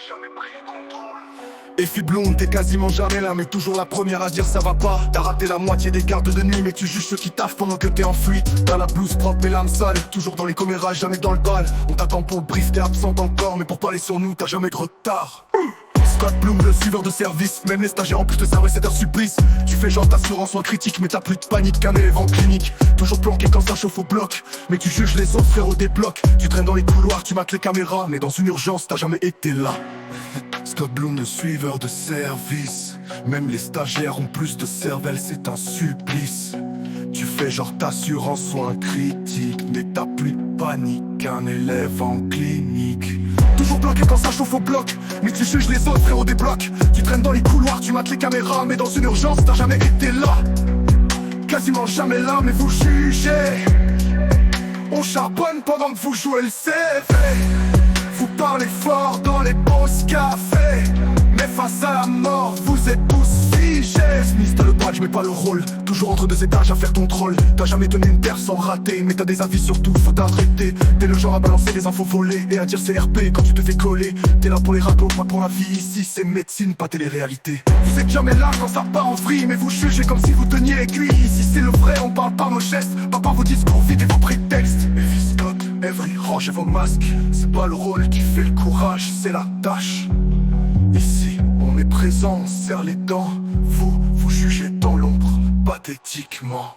jamais pris le contrôle. Effie Bloom, t'es quasiment jamais là, mais toujours la première à dire ça va pas. T'as raté la moitié des gardes de nuit, mais tu juges ceux qui taffent pendant que t'es en fuite. T'as la blouse propre et l'âme sale, toujours dans les commérages, jamais dans le bal. On t'attend pour le brief, t'es absente encore, mais pour parler sur nous, t'as jamais de retard. Scott Bloom, le suiveur de service. Même les stagiaires en plus te servent cet heure supplice. Tu fais genre t'assurant soin critique, mais t'as plus de panique qu'un éléphant clinique. Toujours planqué quand ça chauffe au bloc, mais tu juges les autres frérot débloque. Tu traînes dans les couloirs, tu mates les caméras, mais dans une urgence t'as jamais été là. Scott Bloom, le suiveur de service. Même les stagiaires ont plus de cervelle, c'est un supplice. Tu fais genre t'assurant soin critique, mais t'as plus de panique qu'un élève en clinique. Toujours bloqué quand ça chauffe au bloc, mais tu juges les autres frérot débloque. Tu traînes dans les couloirs, tu mates les caméras, mais dans une urgence t'as jamais été là. Quasiment jamais là, mais vous jugez. On charbonne pendant que vous jouez le CV. Vous parlez fort dans les pauses café, mais face à la mort, vous êtes tous figés. Smith, t'as le badge mais pas le rôle, toujours entre deux étages à faire ton troll. T'as jamais donné une terre sans rater, mais t'as des avis sur tout, faut t'arrêter. T'es le genre à balancer des infos volées et à dire CRP quand tu te fais coller. T'es là pour les râteaux, pas pour la vie, ici c'est médecine, pas télé-réalité. Vous êtes jamais là quand ça part en vrille, mais vous jugez comme si vous teniez aiguille. Ici c'est le vrai, on parle par nos gestes, pas par vos discours vides et vos prétextes. Evie Scott, Every, rangez vos masques. C'est pas le rôle qui fait le courage, c'est la tâche. Ici, on est présent, on serre les dents. Vous jugez dans l'ombre, pathétiquement.